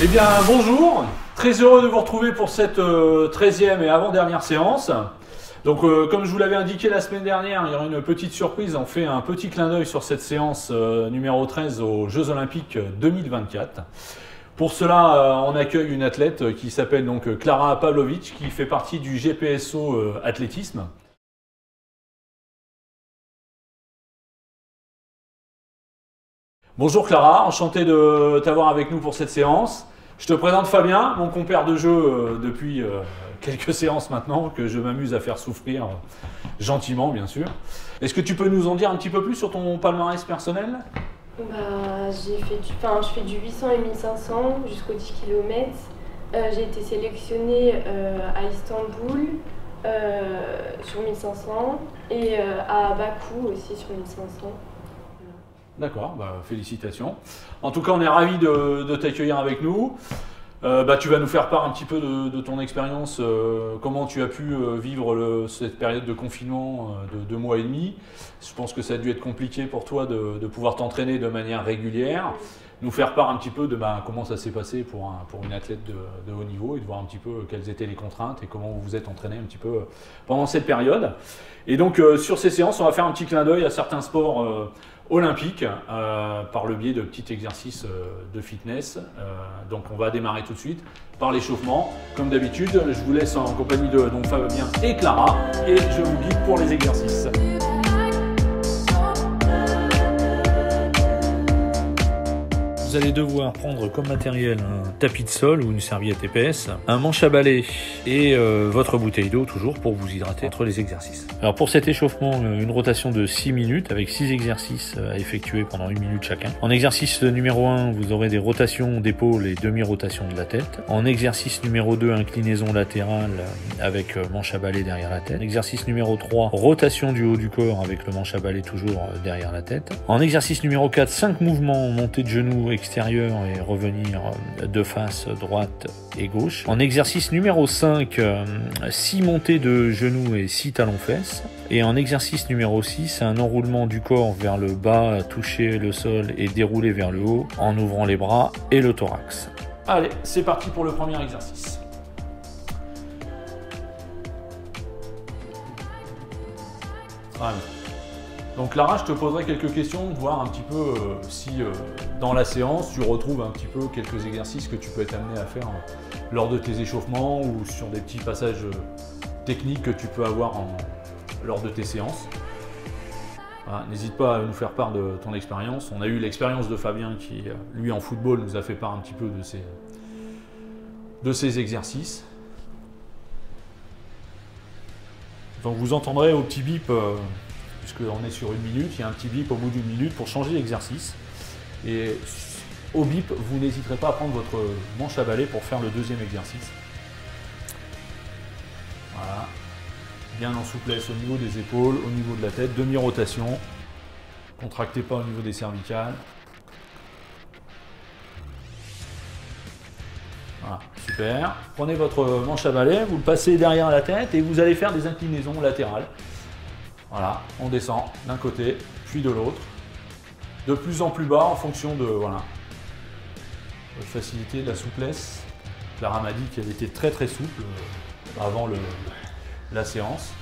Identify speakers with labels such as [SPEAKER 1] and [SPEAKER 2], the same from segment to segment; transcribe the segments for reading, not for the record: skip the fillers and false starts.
[SPEAKER 1] Eh bien, bonjour, très heureux de vous retrouver pour cette 13e et avant-dernière séance. Donc, comme je vous l'avais indiqué la semaine dernière, il y aura une petite surprise. On fait un petit clin d'œil sur cette séance numéro 13 aux Jeux Olympiques 2024. Pour cela, on accueille une athlète qui s'appelle donc Klara Pavlovic, qui fait partie du GPSO athlétisme. Bonjour Clara, enchanté de t'avoir avec nous pour cette séance. Je te présente Fabien, mon compère de jeu depuis quelques séances maintenant, que je m'amuse à faire souffrir gentiment bien sûr. Est-ce que tu peux nous en dire un petit peu plus sur ton palmarès personnel?
[SPEAKER 2] Je fais du 800 et 1500 jusqu'aux 10 km. J'ai été sélectionnée à Istanbul sur 1500 et à Bakou aussi sur 1500.
[SPEAKER 1] D'accord, félicitations. En tout cas, on est ravis de t'accueillir avec nous. Tu vas nous faire part un petit peu de ton expérience, comment tu as pu vivre cette période de confinement de 2 mois et demi. Je pense que ça a dû être compliqué pour toi de pouvoir t'entraîner de manière régulière. Nous faire part un petit peu de comment ça s'est passé pour une athlète de haut niveau et de voir un petit peu quelles étaient les contraintes et comment vous vous êtes entraîné un petit peu pendant cette période. Et donc sur ces séances, on va faire un petit clin d'œil à certains sports olympiques par le biais de petits exercices de fitness. Donc on va démarrer tout de suite par l'échauffement. Comme d'habitude, je vous laisse en compagnie de Fabien et Clara et je vous guide pour les exercices. Vous allez devoir prendre comme matériel un tapis de sol ou une serviette épaisse, un manche à balai et votre bouteille d'eau toujours pour vous hydrater entre les exercices. Alors pour cet échauffement, une rotation de 6 minutes avec 6 exercices à effectuer pendant 1 minute chacun. En exercice numéro 1, vous aurez des rotations d'épaule et demi-rotation de la tête. En exercice numéro 2, inclinaison latérale avec manche à balai derrière la tête. Exercice numéro 3, rotation du haut du corps avec le manche à balai toujours derrière la tête. En exercice numéro 4, 5 mouvements, montée de genoux extérieur et revenir de face droite et gauche. En exercice numéro 5, 6 montées de genoux et 6 talons-fesses. Et en exercice numéro 6, un enroulement du corps vers le bas, toucher le sol et dérouler vers le haut en ouvrant les bras et le thorax. Allez, c'est parti pour le premier exercice. Allez. Donc Clara, je te poserai quelques questions, voir un petit peu si dans la séance tu retrouves un petit peu quelques exercices que tu peux être amené à faire lors de tes échauffements ou sur des petits passages techniques que tu peux avoir lors de tes séances. Voilà, n'hésite pas à nous faire part de ton expérience. On a eu l'expérience de Fabien qui, lui en football, nous a fait part un petit peu de ses exercices. Donc vous entendrez au petit bip puisqu'on est sur 1 minute, il y a un petit bip au bout d'1 minute pour changer l'exercice. Et au bip, vous n'hésiterez pas à prendre votre manche à balai pour faire le deuxième exercice. Voilà. Bien en souplesse au niveau des épaules, au niveau de la tête, demi-rotation. Contractez pas au niveau des cervicales. Voilà, super. Prenez votre manche à balai, vous le passez derrière la tête et vous allez faire des inclinaisons latérales. Voilà, on descend d'un côté, puis de l'autre, de plus en plus bas en fonction de votre facilité, de la souplesse. Clara m'a dit qu'elle était très très souple avant la séance.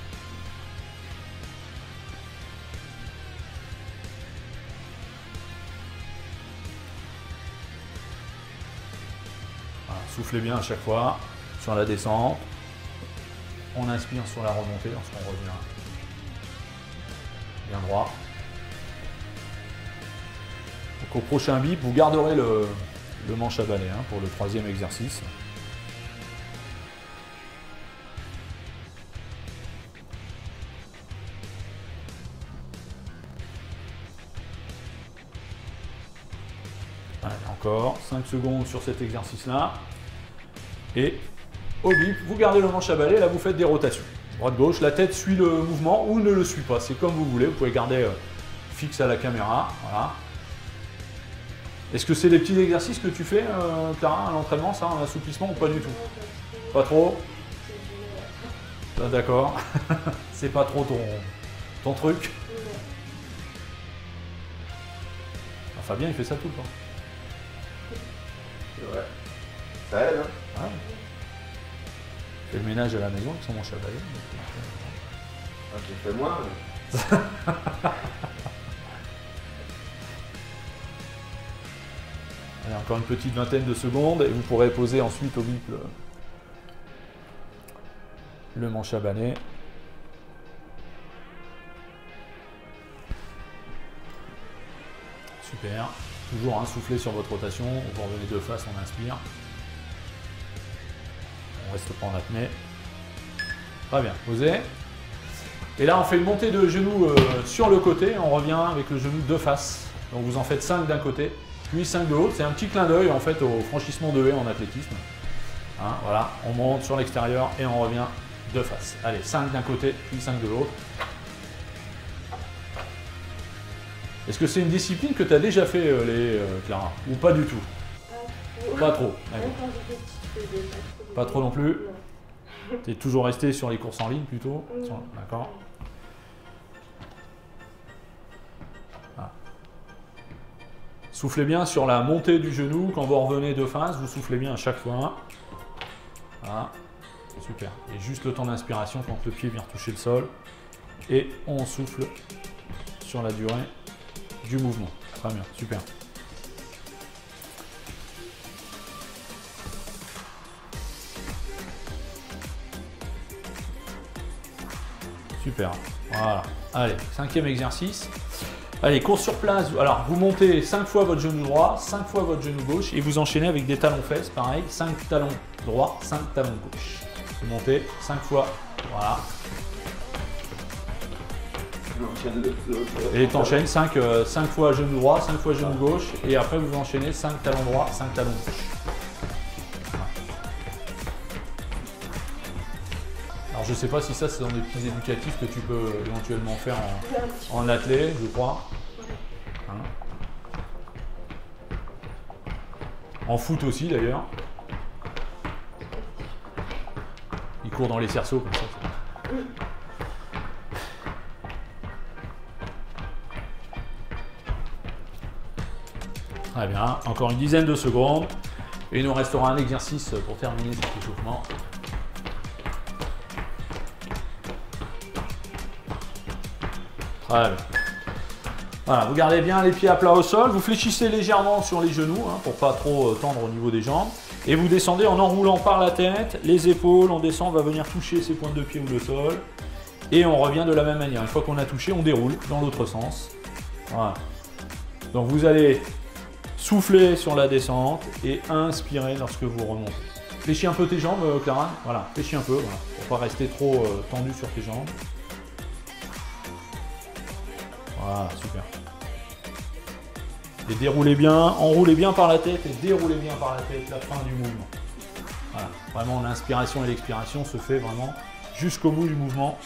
[SPEAKER 1] Voilà, soufflez bien à chaque fois sur la descente. On inspire sur la remontée lorsqu'on revient. Bien droit. Donc au prochain bip, vous garderez le manche à balai pour le troisième exercice. Allez, encore 5 secondes sur cet exercice-là. Et au bip, vous gardez le manche à balai, là vous faites des rotations. Droite-gauche, la tête suit le mouvement ou ne le suit pas, c'est comme vous voulez, vous pouvez garder fixe à la caméra, voilà. Est-ce que c'est des petits exercices que tu fais, Clara, à l'entraînement, ça, en assouplissement ou pas du tout? Pas trop? D'accord, c'est pas trop ton truc? Fabien, il fait ça tout le temps.
[SPEAKER 3] C'est vrai. Ça aide, hein.
[SPEAKER 1] Ouais. Fais le ménage à la maison avec son manche à balai.
[SPEAKER 3] Ah, tu fais moins.
[SPEAKER 1] Allez, encore une petite vingtaine de secondes et vous pourrez poser ensuite au bip le manche à balai. Super. Toujours un souffler sur votre rotation. Vous revenez de face, on inspire. On reste pas en apnée. Très bien, posez. Et là, on fait une montée de genoux sur le côté. On revient avec le genou de face. Donc vous en faites 5 d'un côté, puis 5 de l'autre. C'est un petit clin d'œil en fait au franchissement de haie en athlétisme. Hein, voilà, on monte sur l'extérieur et on revient de face. Allez, 5 d'un côté, puis 5 de l'autre. Est-ce que c'est une discipline que tu as déjà fait, Clara? Ou pas du tout? Pas trop.
[SPEAKER 2] Même quand j'étais petite, je faisais pas trop.
[SPEAKER 1] Pas trop non plus?
[SPEAKER 2] Non.
[SPEAKER 1] Tu es toujours resté sur les courses en ligne plutôt?
[SPEAKER 2] Oui.
[SPEAKER 1] D'accord. Ah. Soufflez bien sur la montée du genou. Quand vous revenez de face, vous soufflez bien à chaque fois. Voilà. Super. Et juste le temps d'inspiration quand le pied vient toucher le sol. Et on souffle sur la durée du mouvement. Très bien, super. Super, voilà. Allez, 5e exercice. Allez, course sur place. Alors, vous montez 5 fois votre genou droit, 5 fois votre genou gauche et vous enchaînez avec des talons fesses, pareil, 5 talons droits, 5 talons gauche. Vous montez 5 fois, voilà. Et tu enchaînes 5 fois genou droit, 5 fois genou gauche, et après vous enchaînez 5 talons droits, 5 talons gauche. Voilà. Alors je sais pas si ça c'est dans des petits éducatifs que tu peux éventuellement faire en athlé, je crois. Hein. En foot aussi d'ailleurs. Il court dans les cerceaux comme ça. Très bien, encore une dizaine de secondes. Et il nous restera un exercice pour terminer cet échauffement. Très bien. Voilà, vous gardez bien les pieds à plat au sol. Vous fléchissez légèrement sur les genoux hein, pour pas trop tendre au niveau des jambes. Et vous descendez en enroulant par la tête, les épaules. On descend, on va venir toucher ses pointes de pied ou le sol. Et on revient de la même manière. Une fois qu'on a touché, on déroule dans l'autre sens. Voilà. Donc vous allez soufflez sur la descente et inspirez lorsque vous remontez. Fléchis un peu tes jambes, Clara. Voilà, fléchis un peu, voilà, pour pas rester trop tendu sur tes jambes. Voilà, super. Et déroulez bien, enroulez bien par la tête et déroulez bien par la tête la fin du mouvement. Voilà, vraiment l'inspiration et l'expiration se fait vraiment jusqu'au bout du mouvement,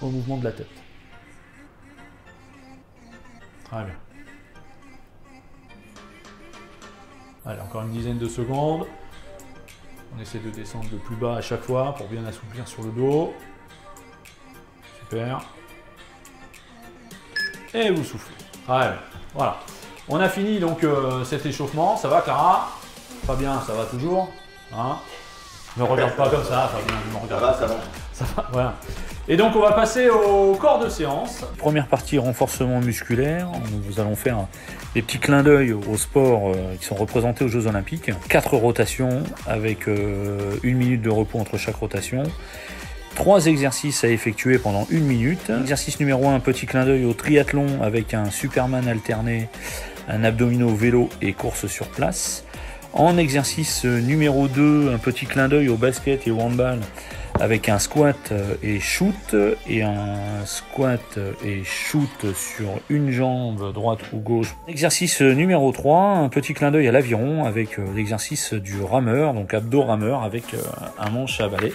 [SPEAKER 1] au mouvement de la tête. Très bien. Allez, encore une dizaine de secondes. On essaie de descendre de plus bas à chaque fois pour bien assouplir sur le dos. Super. Et vous soufflez. Très bien. Voilà. On a fini donc cet échauffement. Ça va, Clara? Fabien, ça va toujours hein? Ne regarde pas comme ça, Fabien. Ne me regarde pas.
[SPEAKER 3] Ça va.
[SPEAKER 1] Ça va, voilà. Et donc on va passer au corps de séance. Première partie, renforcement musculaire. Nous allons faire des petits clins d'œil aux sports qui sont représentés aux Jeux Olympiques. 4 rotations avec 1 minute de repos entre chaque rotation. 3 exercices à effectuer pendant 1 minute. Exercice numéro 1, petit clin d'œil au triathlon avec un Superman alterné, un abdominaux vélo et course sur place. En exercice numéro 2, un petit clin d'œil au basket et au handball avec un squat et shoot et un squat et shoot sur une jambe droite ou gauche. Exercice numéro 3, un petit clin d'œil à l'aviron avec l'exercice du rameur, donc abdos rameur avec un manche à balai.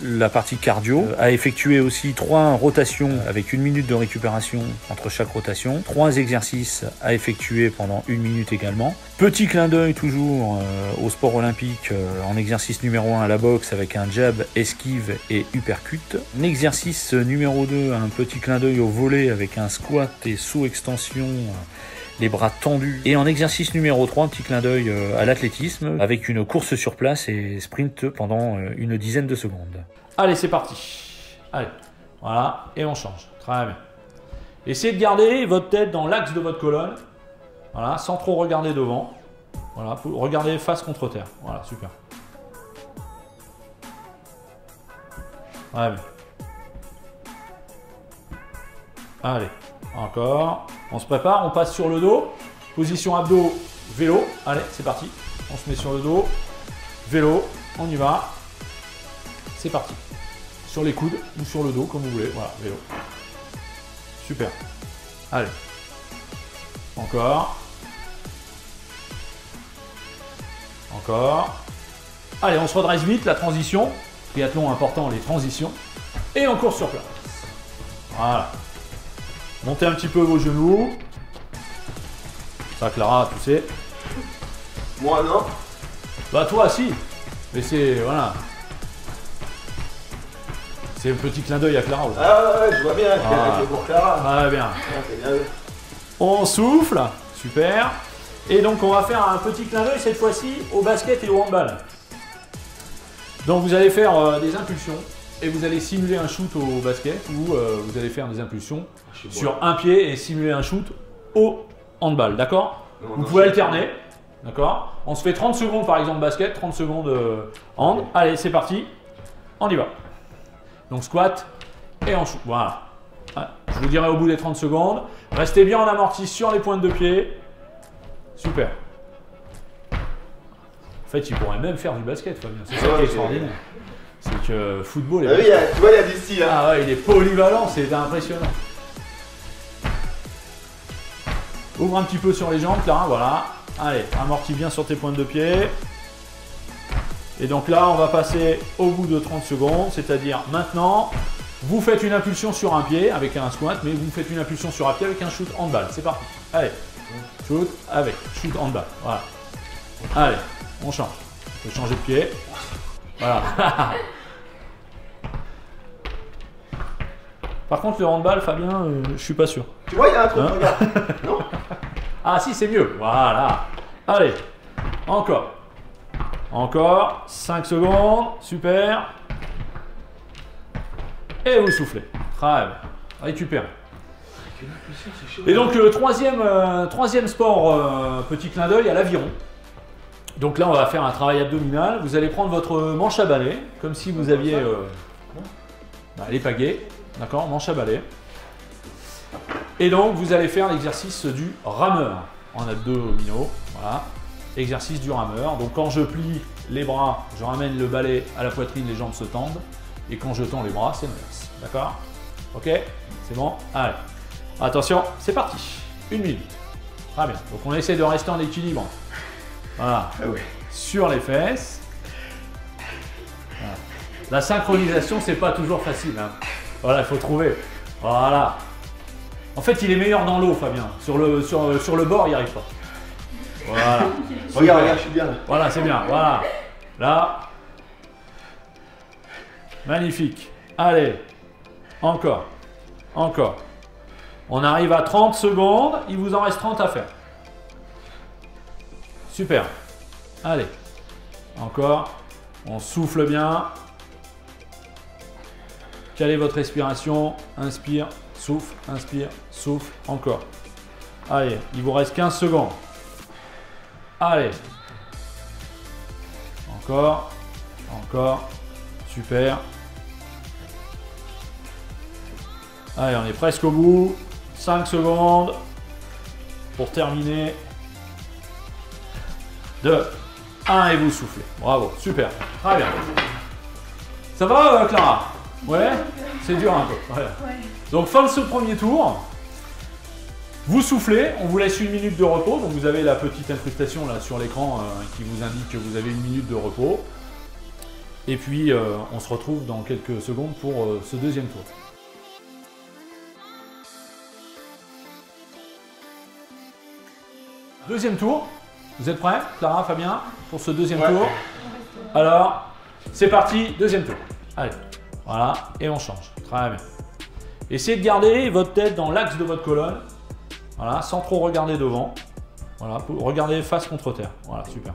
[SPEAKER 1] la partie cardio, à effectuer aussi 3 rotations avec 1 minute de récupération entre chaque rotation, 3 exercices à effectuer pendant 1 minute également. Petit clin d'œil toujours au sport olympique en exercice numéro 1 à la boxe avec un jab, esquive et uppercut. En exercice numéro 2, un petit clin d'œil au volley avec un squat et saut extension, les bras tendus. Et en exercice numéro 3, un petit clin d'œil à l'athlétisme avec une course sur place et sprint pendant une dizaine de secondes. Allez, c'est parti. Allez, voilà, et on change. Très bien. Essayez de garder votre tête dans l'axe de votre colonne, voilà, sans trop regarder devant. Voilà, regardez face contre terre. Voilà, super. Très bien. Allez, encore. On se prépare, on passe sur le dos. Position abdos, vélo. Allez, c'est parti. On se met sur le dos. Vélo, on y va. C'est parti. Sur les coudes ou sur le dos, comme vous voulez. Voilà, vélo. Super. Allez. Encore. Encore. Allez, on se redresse vite, la transition. Triathlon important, les transitions. Et on court sur place. Voilà. Montez un petit peu vos genoux. Ça, Clara, tu sais.
[SPEAKER 3] Moi, non.
[SPEAKER 1] Bah, toi, si. Mais c'est... Voilà. C'est un petit clin d'œil à Clara. Aussi.
[SPEAKER 3] Ah ouais, je vois bien. C'est pour Clara.
[SPEAKER 1] Ah, bien.
[SPEAKER 3] Ah, c'est bien.
[SPEAKER 1] On souffle. Super. Et donc, on va faire un petit clin d'œil cette fois-ci au basket et au handball. Donc, vous allez faire des impulsions. Et vous allez simuler un shoot au basket ou vous allez faire des impulsions sur un pied et simuler un shoot au handball, d'accord? Vous pouvez alterner, d'accord? On se fait 30 secondes par exemple basket, 30 secondes hand. Allez, c'est parti, on y va. Donc squat et on shoot, voilà. Je vous dirai au bout des 30 secondes. Restez bien en amorti sur les pointes de pied. Super. En fait, il pourrait même faire du basket, Fabien. C'est ça qui est extraordinaire. C'est que football...
[SPEAKER 3] Ah oui, tu vois, il y a du style. Hein.
[SPEAKER 1] Ah ouais, il est polyvalent, c'est impressionnant. Ouvre un petit peu sur les jambes, Clara, voilà. Allez, amortis bien sur tes pointes de pied. Et donc là, on va passer au bout de 30 secondes, c'est-à-dire maintenant, vous faites une impulsion sur un pied avec un squat, mais vous faites une impulsion sur un pied avec un shoot handball. C'est parti. Allez, shoot avec shoot handball. Voilà. Allez, on change. On peut changer de pied. Voilà. Par contre, le handball, Fabien, je suis pas sûr.
[SPEAKER 3] Tu vois, il y a un truc,
[SPEAKER 1] Hein?
[SPEAKER 3] regarde. Non?
[SPEAKER 1] Ah si, c'est mieux. Voilà. Allez, encore. Encore. 5 secondes. Super. Et vous soufflez. Très bien. Récupérez. Et donc, troisième sport, petit clin d'œil à l'aviron. Donc là, on va faire un travail abdominal. Vous allez prendre votre manche à balai, comme si vous aviez les pagaies. D'accord, manche à balai. Et donc, vous allez faire l'exercice du rameur en abdominaux. Voilà, exercice du rameur. Donc, quand je plie les bras, je ramène le balai à la poitrine, les jambes se tendent. Et quand je tends les bras, c'est l'inverse. D'accord? Ok? C'est bon? Allez. Attention, c'est parti. 1 minute. Très bien. Donc, on essaie de rester en équilibre. Voilà.
[SPEAKER 3] Ah oui.
[SPEAKER 1] Sur les fesses. Voilà. La synchronisation, c'est pas toujours facile. Hein. Voilà, il faut trouver. Voilà. En fait, il est meilleur dans l'eau, Fabien. Sur le bord, il n'y arrive pas. Voilà.
[SPEAKER 3] Regarde, regarde, je suis bien là.
[SPEAKER 1] Voilà, c'est bien. Voilà. Là. Magnifique. Allez. Encore. Encore. On arrive à 30 secondes. Il vous en reste 30 à faire. Super. Allez. Encore. On souffle bien. Calez votre respiration. Inspire, souffle, inspire, souffle. Encore. Allez, il vous reste 15 secondes. Allez. Encore. Encore. Super. Allez, on est presque au bout. 5 secondes. Pour terminer. 2, 1 et vous soufflez. Bravo, super. Très bien. Ça va, Clara? Ouais? C'est dur un peu. Voilà.
[SPEAKER 2] Ouais.
[SPEAKER 1] Donc, fin de ce premier tour. Vous soufflez, on vous laisse 1 minute de repos. Donc, vous avez la petite incrustation là sur l'écran qui vous indique que vous avez 1 minute de repos. Et puis, on se retrouve dans quelques secondes pour ce deuxième tour. Deuxième tour. Vous êtes prêts, Clara, Fabien, pour ce deuxième tour? Alors, c'est parti, deuxième tour. Allez, voilà, et on change. Très bien. Essayez de garder votre tête dans l'axe de votre colonne. Voilà, sans trop regarder devant. Voilà, regardez face contre terre. Voilà, super.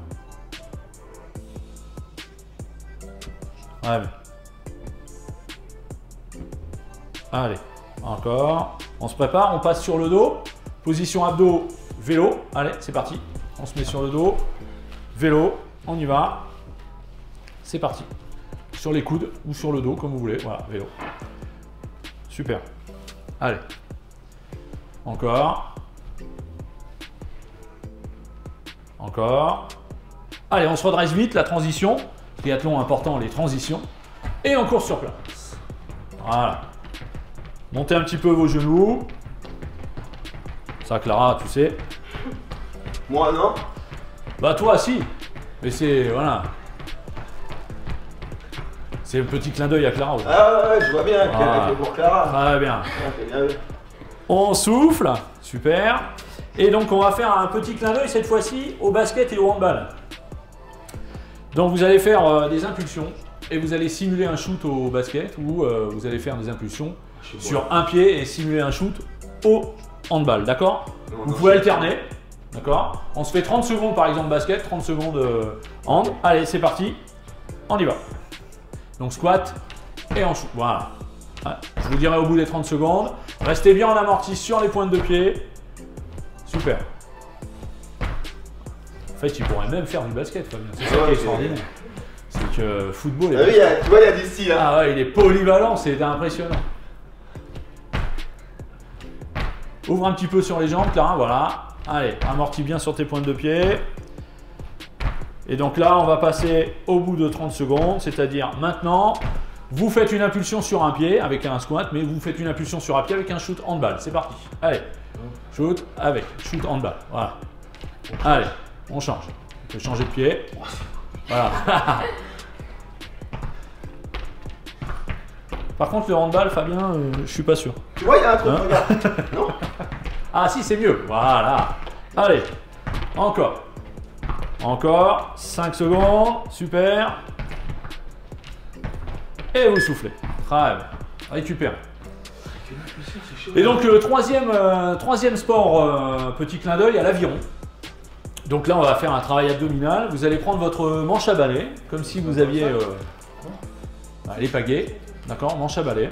[SPEAKER 1] Très bien. Allez, encore. On se prépare, on passe sur le dos. Position abdos, vélo. Allez, c'est parti. On se met sur le dos. Vélo, on y va. C'est parti. Sur les coudes ou sur le dos, comme vous voulez. Voilà, vélo. Super. Allez. Encore. Encore. Allez, on se redresse vite, la transition. Triathlon important, les transitions. Et on court sur place. Voilà. Montez un petit peu vos genoux. Ça, Clara, tu sais.
[SPEAKER 3] Moi, non.
[SPEAKER 1] Bah toi, si. Mais c'est... Voilà. C'est un petit clin d'œil à Clara.
[SPEAKER 3] Ah ouais, je vois bien
[SPEAKER 1] Ah.
[SPEAKER 3] qu'elle est pour Clara.
[SPEAKER 1] Très bien.
[SPEAKER 3] Ah, c'est bien vu.
[SPEAKER 1] On souffle. Super. Et donc, on va faire un petit clin d'œil cette fois-ci au basket et au handball. Donc, vous allez faire des impulsions et vous allez simuler un shoot au basket ou vous allez faire des impulsions sur un pied et simuler un shoot au handball. D'accord? Vous pouvez alterner. D'accord? On se fait 30 secondes par exemple basket, 30 secondes hand. Allez, c'est parti. On y va. Donc, squat et on shoot. Voilà. Je vous dirai au bout des 30 secondes. Restez bien en amorti sur les pointes de pied. Super. En fait, il pourrait même faire du basket, Fabien. C'est ça qui est extraordinaire. C'est que football.
[SPEAKER 3] Ah oui, tu vois, il y a du style. Hein.
[SPEAKER 1] Ah ouais, il est polyvalent, c'est impressionnant. Ouvre un petit peu sur les jambes, Clara, voilà. Allez, amortis bien sur tes pointes de pied. Et donc là, on va passer au bout de 30 secondes, c'est-à-dire maintenant, vous faites une impulsion sur un pied avec un squat, mais vous faites une impulsion sur un pied avec un shoot handball. C'est parti. Allez, shoot avec shoot handball. Voilà. Allez, on change. On peut changer de pied. Voilà. Par contre, le handball, Fabien, je suis pas sûr.
[SPEAKER 3] Tu vois, il y a un truc,
[SPEAKER 1] Hein?
[SPEAKER 3] regarde. Non?
[SPEAKER 1] Ah si, c'est mieux. Voilà. Allez, encore. Encore. 5 secondes. Super. Et vous soufflez. Très bien. Récupérez. Et donc, troisième sport, petit clin d'œil à l'aviron. Donc là, on va faire un travail abdominal. Vous allez prendre votre manche à balai, comme si vous aviez les pagaies. D'accord, manche à balai.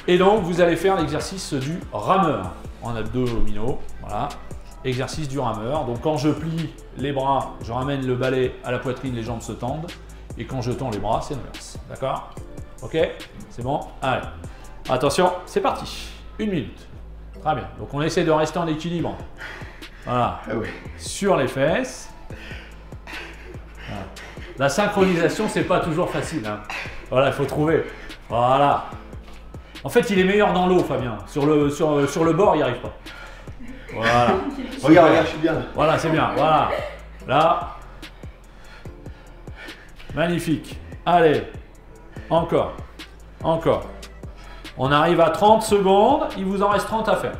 [SPEAKER 1] Et donc, vous allez faire l'exercice du rameur en abdominaux. Voilà, exercice du rameur. Donc, quand je plie les bras, je ramène le balai à la poitrine, les jambes se tendent. Et quand je tends les bras, c'est l'inverse. D'accord? Ok? C'est bon? Allez. Attention, c'est parti. 1 minute. Très bien. Donc, on essaie de rester en équilibre. Voilà.
[SPEAKER 3] Ah oui.
[SPEAKER 1] Sur les fesses. Voilà. La synchronisation, c'est pas toujours facile. Hein. Voilà, il faut trouver. Voilà. En fait, il est meilleur dans l'eau, Fabien. Sur le bord, il n'y arrive pas. Voilà.
[SPEAKER 3] Regarde, je suis bien là.
[SPEAKER 1] Voilà, c'est bien. Voilà. Là. Magnifique. Allez. Encore. Encore. On arrive à 30 secondes. Il vous en reste 30 à faire.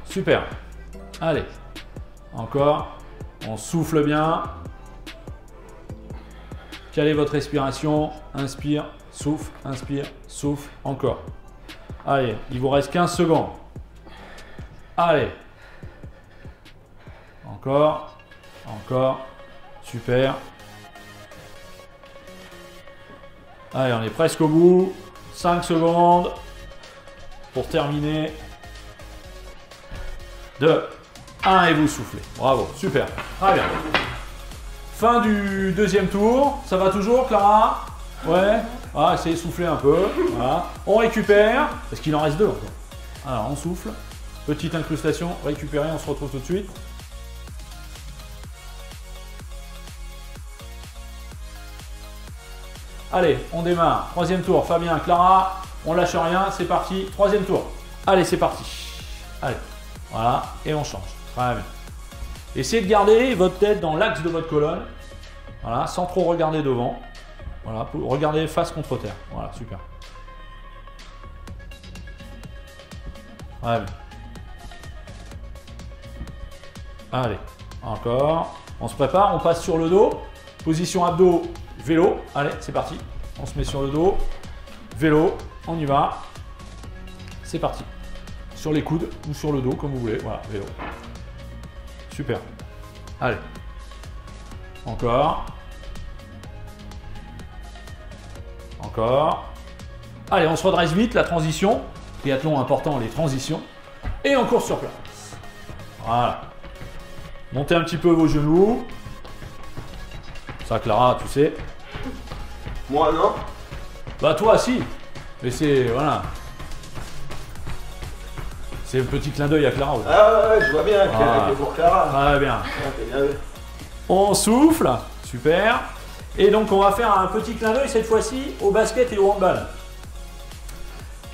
[SPEAKER 1] Super. Allez. Encore. On souffle bien. Calez votre respiration. Inspire, souffle, inspire, souffle. Encore. Allez, il vous reste 15 secondes. Allez. Encore. Encore. Super. Allez, on est presque au bout. 5 secondes pour terminer. 2, 1 et vous soufflez. Bravo, super. Très bien. Fin du deuxième tour. Ça va toujours, Clara? Ouais. Ah, essayez de souffler un peu. Voilà. On récupère. Parce qu'il en reste 2 encore. Alors, on souffle. Petite incrustation. Récupérer. On se retrouve tout de suite. Allez, on démarre. Troisième tour. Fabien, Clara. On lâche rien. C'est parti. Troisième tour. Allez, c'est parti. Allez. Voilà. Et on change. Très bien. Essayez de garder votre tête dans l'axe de votre colonne. Voilà, sans trop regarder devant. Voilà, regardez face contre terre. Voilà, super. Ouais. Allez, encore. On se prépare, on passe sur le dos. Position abdos, vélo. Allez, c'est parti. On se met sur le dos. Vélo, on y va. C'est parti. Sur les coudes ou sur le dos, comme vous voulez. Voilà, vélo. Super. Allez. Encore. Encore. Allez, on se redresse vite, la transition. Triathlon important, les transitions. Et on court sur place. Voilà. Montez un petit peu vos genoux. Ça, Clara, tu sais.
[SPEAKER 3] Moi, non.
[SPEAKER 1] Bah, toi, si. Mais c'est... Voilà. C'est un petit clin d'œil à Clara. Aussi.
[SPEAKER 3] Ah ouais, je vois bien qu'il est pour Clara.
[SPEAKER 1] Très bien.
[SPEAKER 3] Ah,
[SPEAKER 1] On souffle. Super. Et donc, on va faire un petit clin d'œil cette fois-ci au basket et au handball.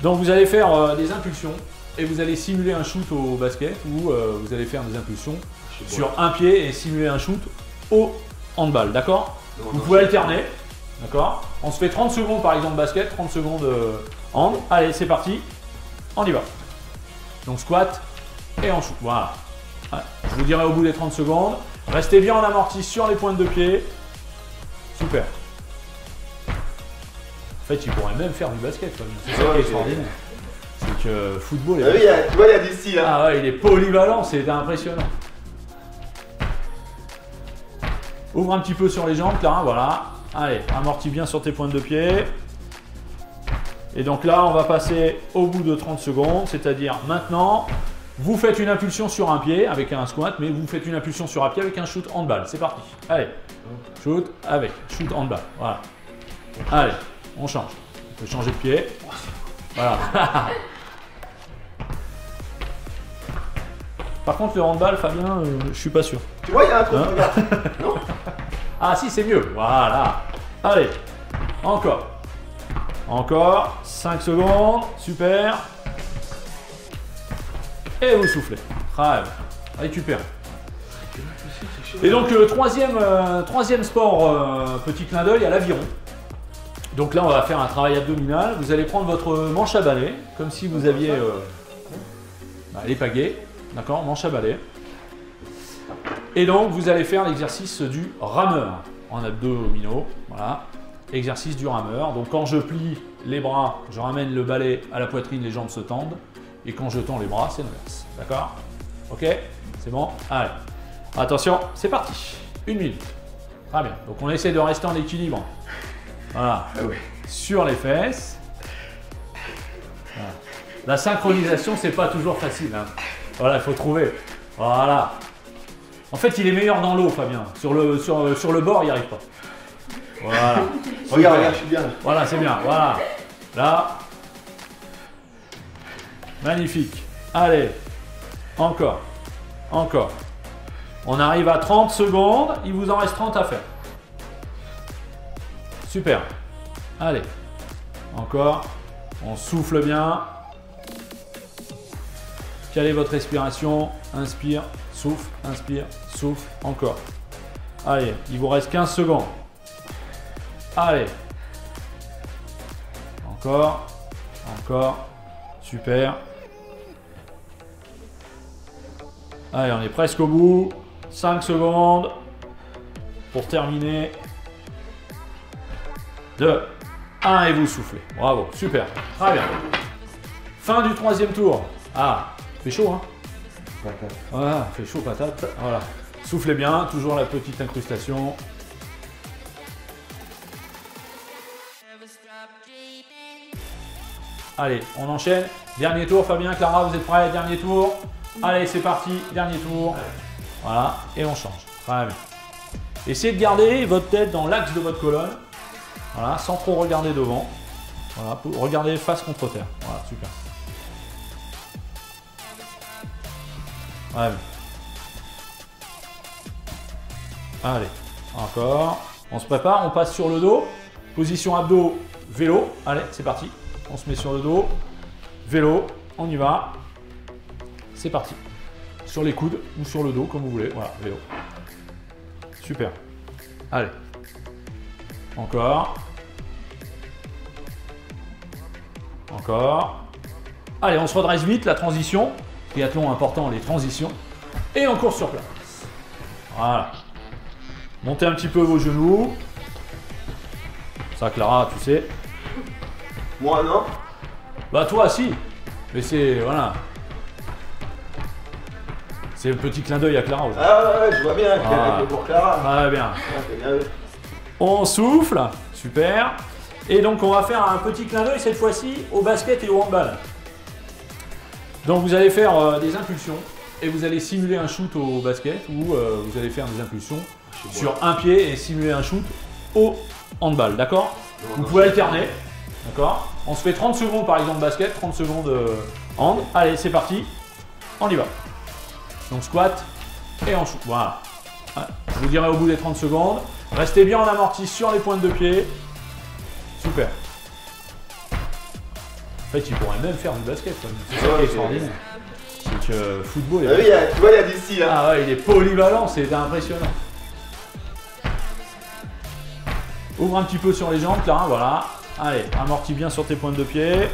[SPEAKER 1] Donc, vous allez faire des impulsions et vous allez simuler un shoot au basket ou vous allez faire des impulsions sur un pied et simuler un shoot au handball. D'accord? Vous pouvez alterner. D'accord? On se fait 30 secondes par exemple basket, 30 secondes hand. Allez, c'est parti. On y va. Donc, squat et on shoot. Voilà. Ouais. Je vous dirai au bout des 30 secondes. Restez bien en amorti sur les pointes de pied. Super. En fait, il pourrait même faire du basket. C'est ça qui est extraordinaire. C'est que football.
[SPEAKER 3] Ah oui, tu vois, il y a du style. Hein.
[SPEAKER 1] Ah ouais, il est polyvalent, c'est impressionnant. Ouvre un petit peu sur les jambes, Clara, voilà. Allez, amortis bien sur tes pointes de pied. Et donc là, on va passer au bout de 30 secondes, c'est-à-dire maintenant, vous faites une impulsion sur un pied avec un squat, mais vous faites une impulsion sur un pied avec un shoot handball. C'est parti. Allez, shoot avec shoot handball. Voilà. Allez, on change. On peut changer de pied. Voilà. Par contre, le handball, Fabien, je suis pas sûr.
[SPEAKER 3] Tu vois, il y a un truc, regarde. Non?
[SPEAKER 1] Ah si, c'est mieux. Voilà. Allez, encore. Encore. 5 secondes. Super. Et vous soufflez. Très bien. Récupérez. Et donc, troisième sport, petit clin d'œil à l'aviron. Donc là, on va faire un travail abdominal. Vous allez prendre votre manche à balai, comme si vous aviez les pagaies. D'accord, manche à balai. Et donc, vous allez faire l'exercice du rameur en abdominaux. Voilà, exercice du rameur. Donc, quand je plie les bras, je ramène le balai à la poitrine, les jambes se tendent. Et quand je tends les bras, c'est l'inverse. D'accord? Ok? C'est bon? Allez. Attention, c'est parti. 1 minute. Très bien. Donc, on essaie de rester en équilibre. Voilà.
[SPEAKER 3] Ah oui.
[SPEAKER 1] Sur les fesses. Voilà. La synchronisation, c'est pas toujours facile. Hein. Voilà, il faut trouver. Voilà. En fait, il est meilleur dans l'eau, Fabien. Sur le bord, il n'y arrive pas. Voilà.
[SPEAKER 3] Regarde, je suis bien.
[SPEAKER 1] Voilà, c'est bien. Voilà. Là. Magnifique. Allez. Encore. Encore. On arrive à 30 secondes. Il vous en reste 30 à faire. Super. Allez. Encore. On souffle bien. Calez votre respiration. Inspire, souffle, inspire, souffle. Encore. Allez, il vous reste 15 secondes. Allez. Encore. Encore. Super. Allez, on est presque au bout. 5 secondes. Pour terminer. 2, 1 et vous soufflez. Bravo, super. Très bien. Fin du 3e tour. Ah, fait chaud, hein? Voilà, fait chaud patate. Voilà. Soufflez bien, toujours la petite incrustation. Allez, on enchaîne. Dernier tour, Fabien, Clara, vous êtes prêts? Dernier tour. Allez, c'est parti. Dernier tour. Voilà, et on change. Très bien. Essayez de garder votre tête dans l'axe de votre colonne. Voilà, sans trop regarder devant. Voilà, regardez face contre terre. Voilà, super. Ouais. Allez, encore. On se prépare, on passe sur le dos. Position abdos, vélo. Allez, c'est parti. On se met sur le dos. Vélo, on y va. C'est parti. Sur les coudes ou sur le dos, comme vous voulez. Voilà, vélo. Super. Allez. Encore. Encore. Allez, on se redresse vite, la transition. Triathlon important, les transitions. Et on court sur place. Voilà. Montez un petit peu vos genoux. Ça, Clara, tu sais.
[SPEAKER 3] Moi, non.
[SPEAKER 1] Bah, toi, si. Mais c'est... Voilà. C'est le petit clin d'œil à Clara. Aussi.
[SPEAKER 3] Ah ouais, je vois bien qu'il y a pour Clara.
[SPEAKER 1] Ah, bien.
[SPEAKER 3] Ah, c'est bien.
[SPEAKER 1] On souffle. Super. Et donc, on va faire un petit clin d'œil cette fois-ci au basket et au handball. Donc, vous allez faire des impulsions et vous allez simuler un shoot au basket ou vous allez faire des impulsions sur un pied et simuler un shoot au handball. D'accord? Vous pouvez alterner. D'accord? On se fait 30 secondes par exemple basket, 30 secondes hand. Allez, c'est parti. On y va. Donc, squat et on shoot. Voilà. Je vous dirai au bout des 30 secondes. Restez bien en amorti sur les pointes de pied. Super. En fait, il pourrait même faire du basket. C'est ça qui est extraordinaire. C'est que football.
[SPEAKER 3] Ah oui, tu vois, il y a des styles. Hein.
[SPEAKER 1] Ah ouais, il est polyvalent, c'est impressionnant. Ouvre un petit peu sur les jambes, Clara, voilà. Allez, amortis bien sur tes pointes de pied.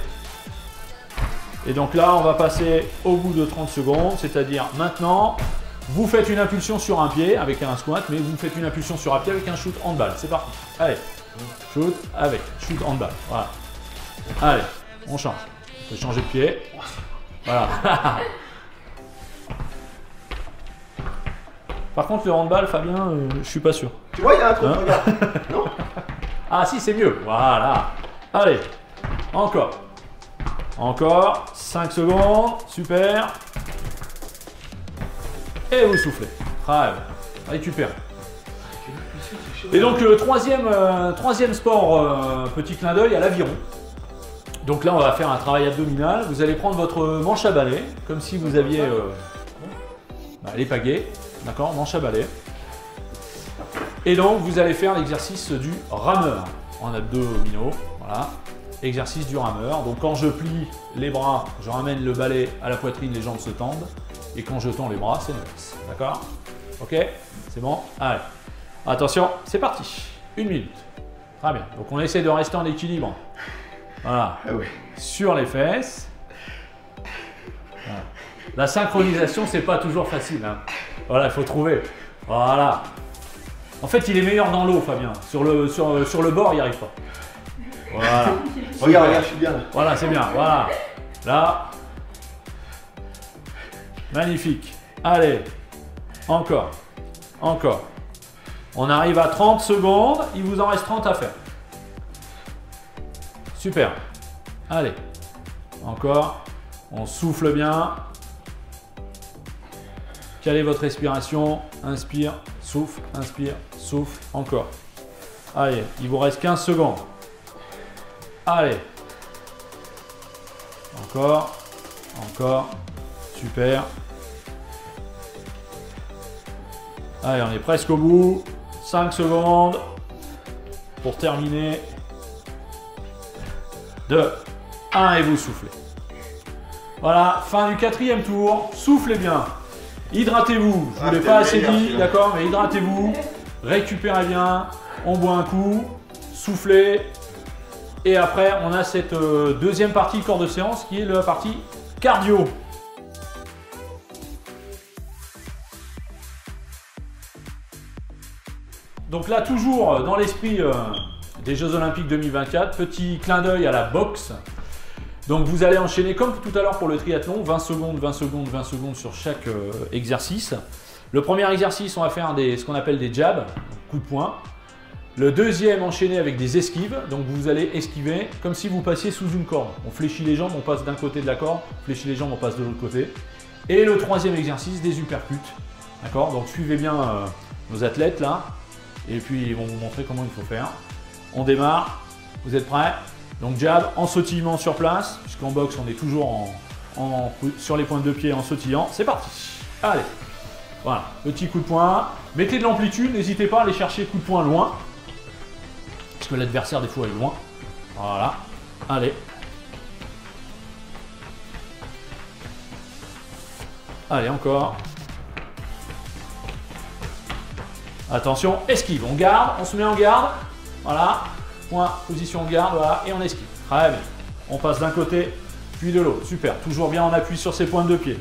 [SPEAKER 1] Et donc là, on va passer au bout de 30 secondes, c'est-à-dire maintenant, vous faites une impulsion sur un pied avec un squat, mais vous faites une impulsion sur un pied avec un shoot handball. C'est parti. Allez, shoot avec shoot handball. Voilà. Allez, on change. On peut changer de pied. Voilà. Par contre, le handball, Fabien, je suis pas sûr.
[SPEAKER 3] Tu vois, il y a un truc,
[SPEAKER 1] Hein?
[SPEAKER 3] regarde. Non?
[SPEAKER 1] Ah si, c'est mieux. Voilà. Allez, encore. Encore. 5 secondes. Super. Et vous soufflez. Très bien. Récupère. Et donc, troisième sport, petit clin d'œil à l'aviron. Donc là, on va faire un travail abdominal. Vous allez prendre votre manche à balai, comme si vous aviez les pagaies. D'accord, manche à balai. Et donc, vous allez faire l'exercice du rameur en abdominaux. Voilà, exercice du rameur. Donc, quand je plie les bras, je ramène le balai à la poitrine, les jambes se tendent. Et quand je tends les bras, c'est l'inverse. D'accord? Ok? C'est bon? Allez. Attention, c'est parti. 1 minute. Très bien. Donc, on essaie de rester en équilibre. Voilà.
[SPEAKER 3] Ah oui.
[SPEAKER 1] Sur les fesses. Voilà. La synchronisation, c'est pas toujours facile. Hein. Voilà, il faut trouver. Voilà. En fait, il est meilleur dans l'eau, Fabien. Sur le bord, il n'y arrive pas. Voilà.
[SPEAKER 3] Regarde, je suis bien là.
[SPEAKER 1] Voilà, c'est bien. Voilà. Là. Magnifique. Allez. Encore. Encore. On arrive à 30 secondes. Il vous en reste 30 à faire. Super. Allez. Encore. On souffle bien. Calez votre respiration. Inspire, souffle, inspire, souffle. Encore. Allez, il vous reste 15 secondes. Allez. Encore. Encore. Super. Allez, on est presque au bout. 5 secondes. Pour terminer. 2, 1 et vous soufflez. Voilà, fin du 4e tour. Soufflez bien. Hydratez-vous. Je ne vous l'ai pas assez dit, d'accord, mais hydratez-vous. Récupérez bien. On boit un coup. Soufflez. Et après, on a cette deuxième partie corps de séance qui est la partie cardio. Donc là, toujours dans l'esprit des Jeux Olympiques 2024, petit clin d'œil à la boxe. Donc vous allez enchaîner comme tout à l'heure pour le triathlon, 20 secondes, 20 secondes, 20 secondes sur chaque exercice. Le premier exercice, on va faire ce qu'on appelle des jabs, coups de poing. Le deuxième, enchaîné avec des esquives. Donc vous allez esquiver comme si vous passiez sous une corde. On fléchit les jambes, on passe d'un côté de la corde, on fléchit les jambes, on passe de l'autre côté. Et le troisième exercice, des uppercuts. D'accord? Donc suivez bien nos athlètes là. Et puis ils vont vous montrer comment il faut faire. On démarre. Vous êtes prêts? Donc jab en sautillement sur place, puisqu'en boxe on est toujours sur les pointes de pied en sautillant. C'est parti. Allez. Voilà. Petit coup de poing. Mettez de l'amplitude. N'hésitez pas à aller chercher coup de poing loin. Parce que l'adversaire des fois est loin. Voilà. Allez. Allez, encore. Attention, esquive. On garde. On se met en garde. Voilà. Point, position de garde, voilà. Et on esquive. Très bien. On passe d'un côté, puis de l'autre. Super. Toujours bien en appui sur ses pointes de pied.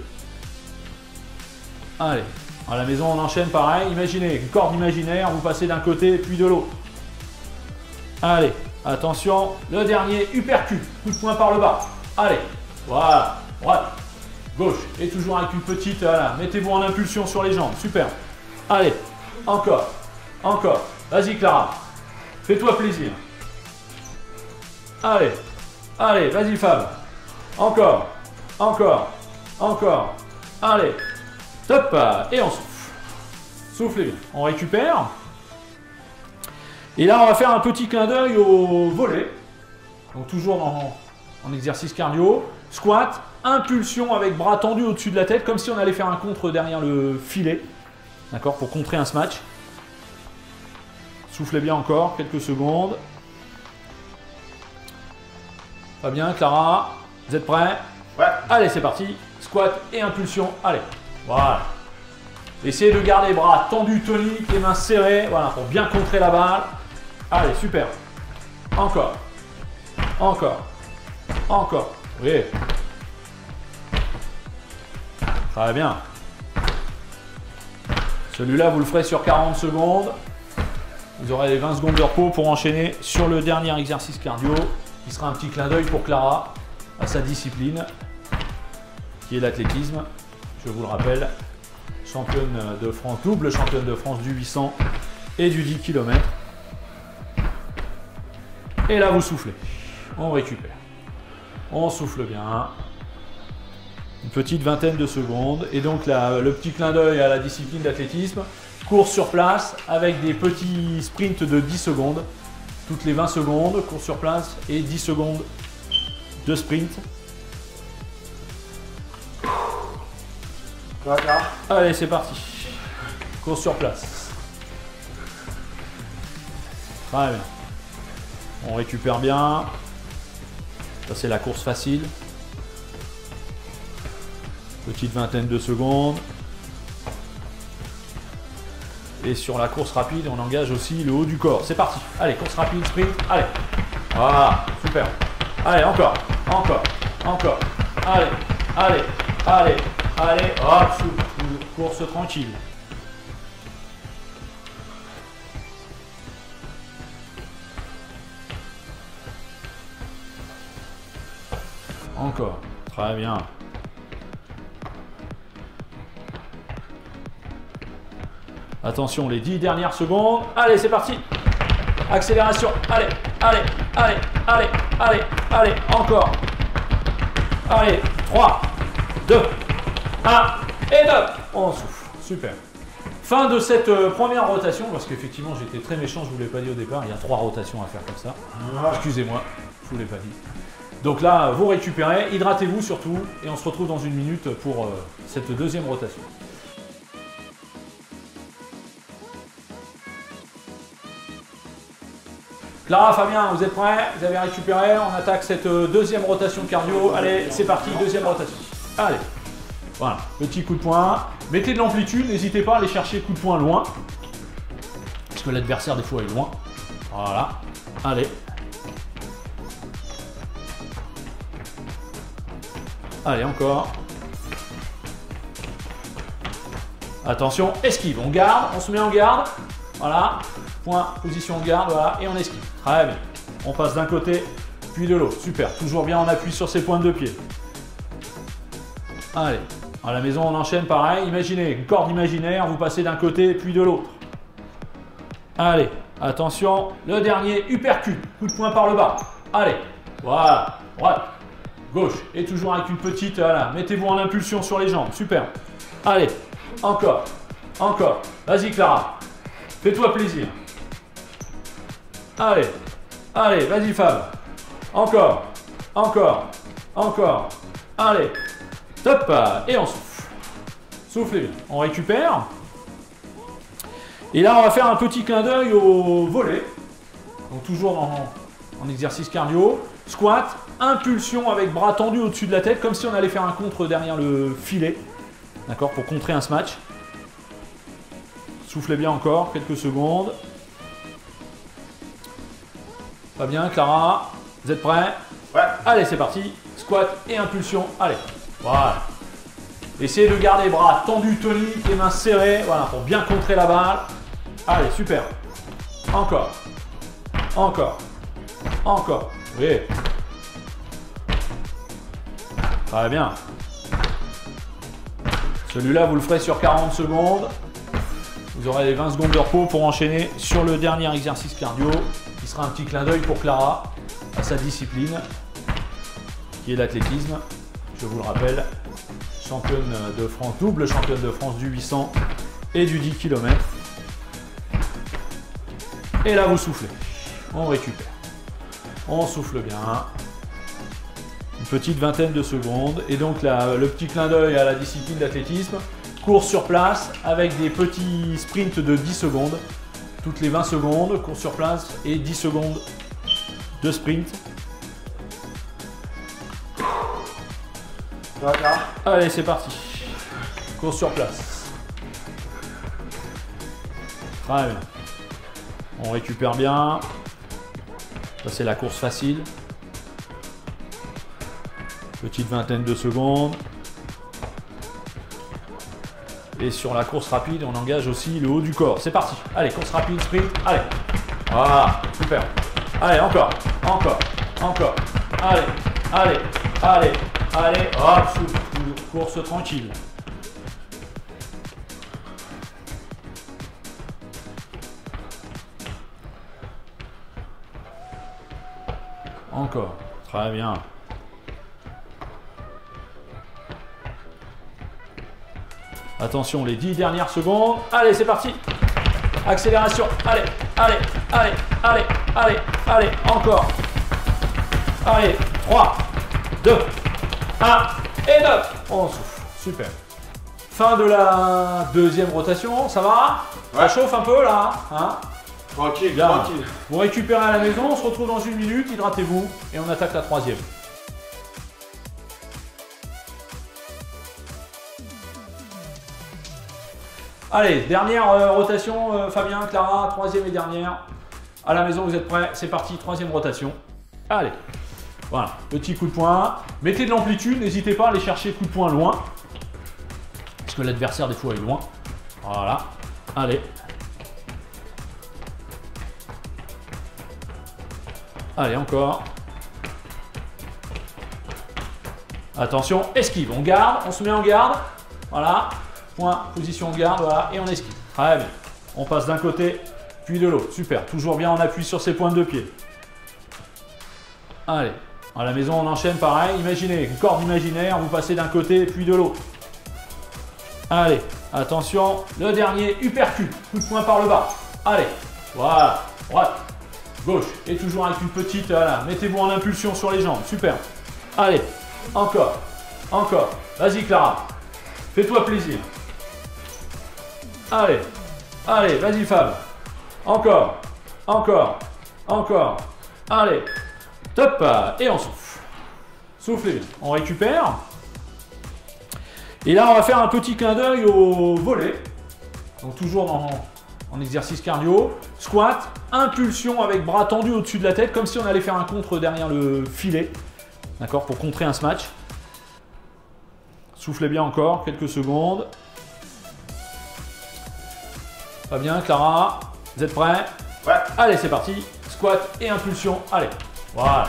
[SPEAKER 1] Allez. À la maison, on enchaîne pareil. Imaginez, une corde imaginaire, vous passez d'un côté, puis de l'autre. Allez. Attention. Le dernier, uppercut. Coup de poing par le bas. Allez. Voilà. Droite. Gauche. Et toujours avec une petite, voilà. Mettez-vous en impulsion sur les jambes. Super. Allez. Encore. Encore. Vas-y, Clara. Fais-toi plaisir. Allez. Allez, vas-y, Fab. Encore. Encore. Encore. Allez. Top. Et on souffle. Soufflez bien. On récupère. Et là, on va faire un petit clin d'œil au volet. Donc, toujours en exercice cardio. Squat. Impulsion avec bras tendus au-dessus de la tête, comme si on allait faire un contre derrière le filet. D'accord, pour contrer un smash. Soufflez bien encore, quelques secondes. Pas bien, Clara. Vous êtes prêts?
[SPEAKER 3] Ouais.
[SPEAKER 1] Allez, c'est parti. Squat et impulsion. Allez. Voilà. Essayez de garder les bras tendus, toniques, les mains serrées. Voilà, pour bien contrer la balle. Allez, super. Encore. Encore. Encore. Oui. Très bien. Celui-là, vous le ferez sur 40 secondes. Vous aurez les 20 secondes de repos pour enchaîner sur le dernier exercice cardio, qui sera un petit clin d'œil pour Clara à sa discipline, qui est l'athlétisme. Je vous le rappelle, championne de France, double championne de France du 800 et du 10 km. Et là, vous soufflez. On récupère. On souffle bien. Une petite vingtaine de secondes. Et donc là, le petit clin d'œil à la discipline d'athlétisme. Course sur place avec des petits sprints de 10 secondes. Toutes les 20 secondes, course sur place et 10 secondes de sprint.
[SPEAKER 3] Voilà.
[SPEAKER 1] Allez, c'est parti. Course sur place. Très bien. On récupère bien. Ça, c'est la course facile. Petite vingtaine de secondes. Et sur la course rapide, on engage aussi le haut du corps. C'est parti. Allez, course rapide, sprint. Allez. Voilà, super. Allez, encore. Encore. Encore. Allez. Allez. Allez. Allez. Hop, course tranquille. Encore. Très bien. Attention, les 10 dernières secondes. Allez, c'est parti. Accélération. Allez, allez, allez, allez, allez, allez. Encore. Allez, 3, 2, 1 et 2. On souffle. Super. Fin de cette première rotation, parce qu'effectivement, j'étais très méchant, je ne vous l'ai pas dit au départ. Il y a 3 rotations à faire comme ça. Excusez-moi, je ne vous l'ai pas dit. Donc là, vous récupérez, hydratez-vous surtout, et on se retrouve dans une minute pour cette deuxième rotation. Clara, Fabien, vous êtes prêts? Vous avez récupéré? On attaque cette deuxième rotation cardio. Allez, c'est parti, deuxième rotation. Allez, voilà, petit coup de poing. Mettez de l'amplitude, n'hésitez pas à aller chercher coup de poing loin, parce que l'adversaire des fois est loin. Voilà, allez. Allez, encore. Attention, esquive, on garde, on se met en garde. Voilà, point, position de garde, voilà, et on esquive. Très bien. On passe d'un côté, puis de l'autre. Super, toujours bien en appui sur ses pointes de pied. Allez, à la maison, on enchaîne pareil. Imaginez, une corde imaginaire, vous passez d'un côté, puis de l'autre. Allez, attention, le dernier, uppercut, coup de poing par le bas. Allez, voilà, droite. Gauche, et toujours avec une petite, voilà, mettez-vous en impulsion sur les jambes, super. Allez, encore, encore, vas-y Clara, fais-toi plaisir. Allez, allez, vas-y Fab, encore, encore, encore, allez, top, et on souffle. Soufflez bien, on récupère. Et là, on va faire un petit clin d'œil au volet, donc toujours en exercice cardio, squat, impulsion avec bras tendus au-dessus de la tête, comme si on allait faire un contre derrière le filet, d'accord, pour contrer un smash. Soufflez bien encore, quelques secondes. Fabien, Clara, vous êtes prêts?
[SPEAKER 3] Ouais.
[SPEAKER 1] Allez, c'est parti. Squat et impulsion. Allez, voilà. Essayez de garder les bras tendus, toniques, les mains serrées, voilà, pour bien contrer la balle. Allez, super. Encore. Encore. Encore. Oui. Très bien. Celui-là, vous le ferez sur 40 secondes. Vous aurez les 20 secondes de repos pour enchaîner sur le dernier exercice cardio, qui sera un petit clin d'œil pour Clara, à sa discipline, qui est l'athlétisme. Je vous le rappelle, championne de France, double championne de France du 800 et du 10 km. Et là, vous soufflez. On récupère. On souffle bien. Une petite vingtaine de secondes. Et donc là, le petit clin d'œil à la discipline d'athlétisme. Course sur place avec des petits sprints de 10 secondes. Toutes les 20 secondes, course sur place et 10 secondes de sprint.
[SPEAKER 3] Voilà.
[SPEAKER 1] Allez, c'est parti. Course sur place. Très bien. On récupère bien. Ça, c'est la course facile. Petite vingtaine de secondes. Et sur la course rapide, on engage aussi le haut du corps. C'est parti. Allez, course rapide, sprint. Allez. Voilà, super. Allez, encore. Encore. Encore. Allez. Allez. Allez. Allez. Hop, souffle. Course tranquille. Encore. Très bien. Attention, les 10 dernières secondes. Allez, c'est parti. Accélération. Allez, allez, allez, allez, allez, allez. Encore. Allez, 3, 2, 1 et 2. On souffle. Super. Fin de la deuxième rotation. Ça va? Ça chauffe un peu là, hein?
[SPEAKER 3] Tranquille,
[SPEAKER 1] Bien.
[SPEAKER 3] tranquille.
[SPEAKER 1] Vous récupérez à la maison. On se retrouve dans une minute. Hydratez-vous et on attaque la troisième. Allez, dernière rotation, Fabien, Clara, troisième et dernière. À la maison, vous êtes prêts? C'est parti, troisième rotation. Allez, voilà, petit coup de poing. Mettez de l'amplitude, n'hésitez pas à aller chercher coup de poing loin. Parce que l'adversaire, des fois, est loin. Voilà, allez. Allez, encore. Attention, esquive, on garde, on se met en garde. Voilà. Point, position garde, voilà, et on esquive. Très bien. On passe d'un côté, puis de l'autre. Super. Toujours bien, on appuie sur ses pointes de pied. Allez. À la maison, on enchaîne pareil. Imaginez, une corde imaginaire, vous passez d'un côté, puis de l'autre. Allez. Attention, le dernier, uppercut. Coup de poing par le bas. Allez. Voilà. Droite. Gauche. Et toujours avec une petite, voilà. Mettez-vous en impulsion sur les jambes. Super. Allez. Encore. Encore. Vas-y, Clara. Fais-toi plaisir. Allez, allez, vas-y Fab. Encore, encore, encore. Allez, top. Et on souffle. Soufflez bien. On récupère. Et là, on va faire un petit clin d'œil au volet. Donc toujours en exercice cardio. Squat, impulsion avec bras tendus au-dessus de la tête, comme si on allait faire un contre derrière le filet. D'accord, pour contrer un smash. Soufflez bien encore, quelques secondes. Fabien, Clara, vous êtes prêts?
[SPEAKER 3] Ouais.
[SPEAKER 1] Allez, c'est parti. Squat et impulsion. Allez, voilà.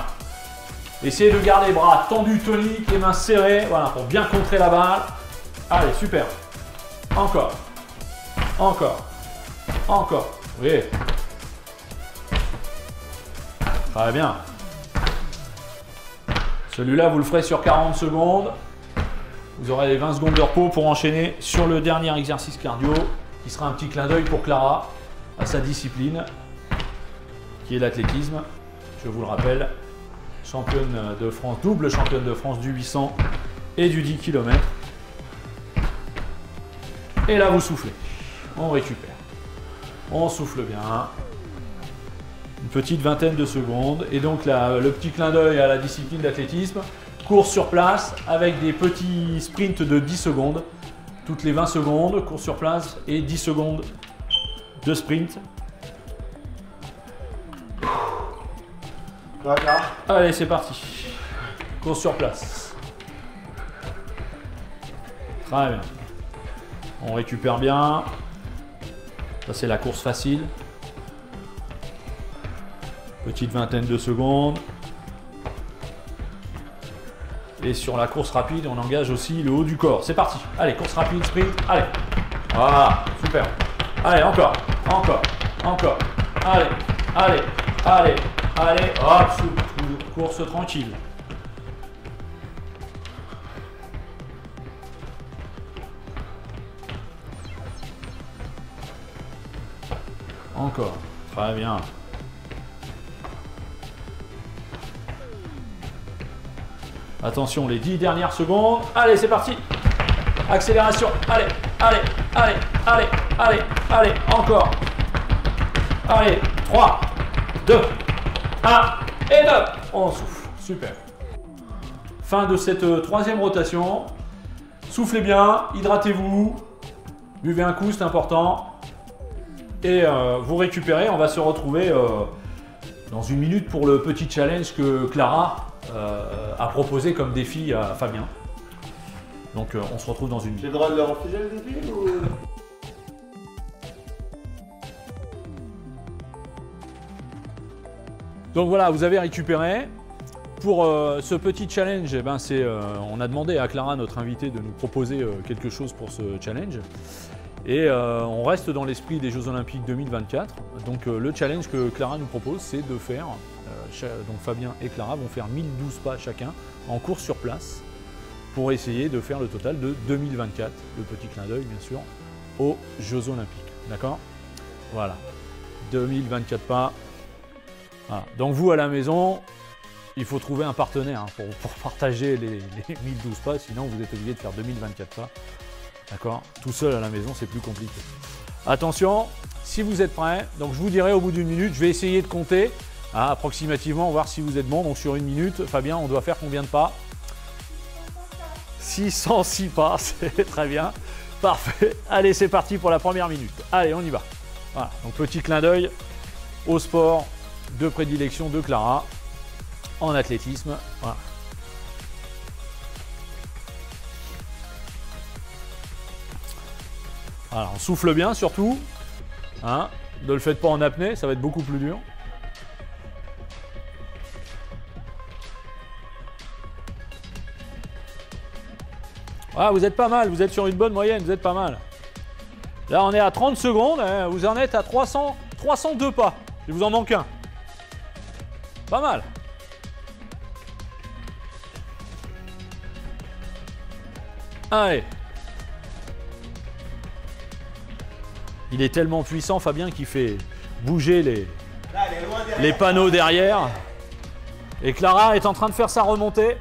[SPEAKER 1] Essayez de garder les bras tendus, toniques, les mains serrées, voilà, pour bien contrer la balle. Allez, super. Encore. Encore. Encore. Oui. Très bien. Celui-là, vous le ferez sur 40 secondes. Vous aurez les 20 secondes de repos pour enchaîner sur le dernier exercice cardio, qui sera un petit clin d'œil pour Clara, à sa discipline, qui est l'athlétisme. Je vous le rappelle, championne de France, double championne de France du 800 et du 10 km. Et là, vous soufflez. On récupère. On souffle bien. Une petite vingtaine de secondes. Et donc là, le petit clin d'œil à la discipline d'athlétisme. Course sur place avec des petits sprints de 10 secondes. Toutes les 20 secondes, course sur place et 10 secondes de sprint.
[SPEAKER 3] Ça va, Clara?
[SPEAKER 1] Allez, c'est parti. Course sur place. Très bien. On récupère bien. Ça, c'est la course facile. Petite vingtaine de secondes. Et sur la course rapide, on engage aussi le haut du corps. C'est parti. Allez, course rapide, sprint. Allez. Voilà, super. Allez, encore. Encore. Encore. Allez. Allez. Allez. Allez. Hop, course tranquille. Encore. Très bien. Attention, les 10 dernières secondes. Allez, c'est parti. Accélération. Allez, allez, allez, allez, allez, allez. Encore. Allez, 3, 2, 1 et 2. On souffle. Super. Fin de cette troisième rotation. Soufflez bien, hydratez-vous. Buvez un coup, c'est important. Et vous récupérez. On va se retrouver dans une minute pour le petit challenge que Clara a proposé comme défi à Fabien. Donc on se retrouve dans une minute.
[SPEAKER 3] J'ai le droit de le refuser le défi ou...
[SPEAKER 1] Donc voilà, vous avez récupéré. Pour ce petit challenge, eh ben, on a demandé à Clara, notre invitée, de nous proposer quelque chose pour ce challenge. Et on reste dans l'esprit des Jeux Olympiques 2024. Donc le challenge que Clara nous propose, c'est de faire, donc Fabien et Clara vont faire 1012 pas chacun en course sur place pour essayer de faire le total de 2024, le petit clin d'œil bien sûr, aux Jeux Olympiques. D'accord? Voilà, 2024 pas. Voilà. Donc vous à la maison, il faut trouver un partenaire hein, pour partager les 1012 pas, sinon vous êtes obligé de faire 2024 pas. D'accord? Tout seul à la maison, c'est plus compliqué. Attention, si vous êtes prêts, donc je vous dirai au bout d'une minute, je vais essayer de compter hein, approximativement, voir si vous êtes bon. Donc sur une minute, Fabien, on doit faire combien de pas? 606 pas, c'est très bien. Parfait. Allez, c'est parti pour la première minute. Allez, on y va. Voilà, donc petit clin d'œil au sport de prédilection de Clara en athlétisme. Voilà. Voilà, on souffle bien surtout. Hein, ne le faites pas en apnée, ça va être beaucoup plus dur. Ah, vous êtes pas mal, vous êtes sur une bonne moyenne, vous êtes pas mal. Là, on est à 30 secondes, hein, vous en êtes à 302 pas. Il vous en manque un. Pas mal. Allez. Il est tellement puissant, Fabien, qu'il fait bouger les panneaux derrière. Et Clara est en train de faire sa remontée.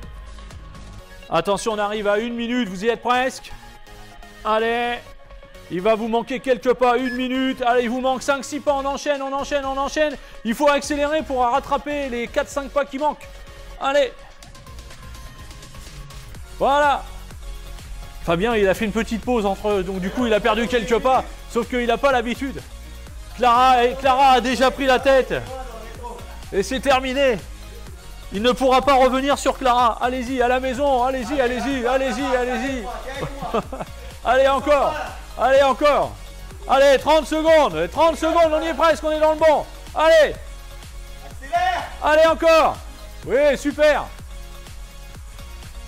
[SPEAKER 1] Attention, on arrive à 1 minute, vous y êtes presque. Allez, il va vous manquer quelques pas, 1 minute. Allez, il vous manque 5-6 pas, on enchaîne, on enchaîne, on enchaîne. Il faut accélérer pour rattraper les 4-5 pas qui manquent. Allez. Voilà. Fabien, il a fait une petite pause entre, donc du coup, il a perdu quelques pas. Sauf qu'il n'a pas l'habitude. Clara a déjà pris la tête. Et c'est terminé. Il ne pourra pas revenir sur Clara. Allez-y, à la maison. Allez-y, allez-y, allez-y, allez-y. Allez, encore. Allez, encore. Allez, 30 secondes. 30 secondes, on y est presque, on est dans le bon. Allez. Allez, encore. Oui, super.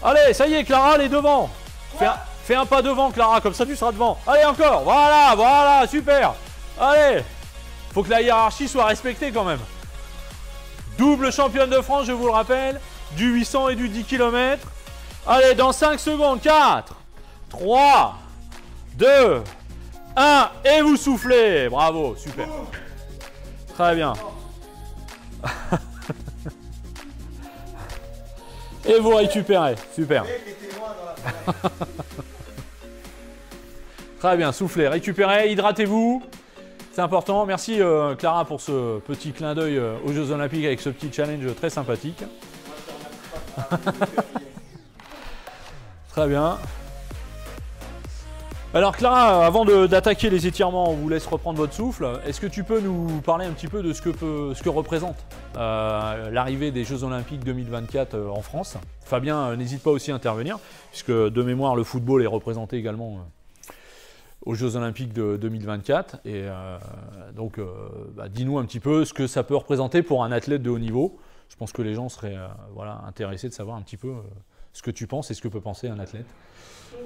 [SPEAKER 1] Allez, ça y est, Clara, elle est devant. Fais un pas devant, Clara, comme ça tu seras devant. Allez, encore. Voilà, voilà, super. Allez. Faut que la hiérarchie soit respectée quand même. Double championne de France, je vous le rappelle, du 800 et du 10 km. Allez, dans 5 secondes, 4, 3, 2, 1, et vous soufflez. Bravo, super. Très bien. Et vous récupérez, super. Très bien, soufflez, récupérez, hydratez-vous. C'est important. Merci Clara pour ce petit clin d'œil aux Jeux Olympiques avec ce petit challenge très sympathique. Très bien. Alors Clara, avant d'attaquer les étirements, on vous laisse reprendre votre souffle. Est-ce que tu peux nous parler un petit peu de ce que représente l'arrivée des Jeux Olympiques 2024 en France? Fabien, n'hésite pas aussi à intervenir, puisque de mémoire, le football est représenté également aux Jeux Olympiques de 2024. Et donc, dis-nous un petit peu ce que ça peut représenter pour un athlète de haut niveau. Je pense que les gens seraient intéressés de savoir un petit peu ce que tu penses et ce que peut penser un athlète.
[SPEAKER 2] Okay.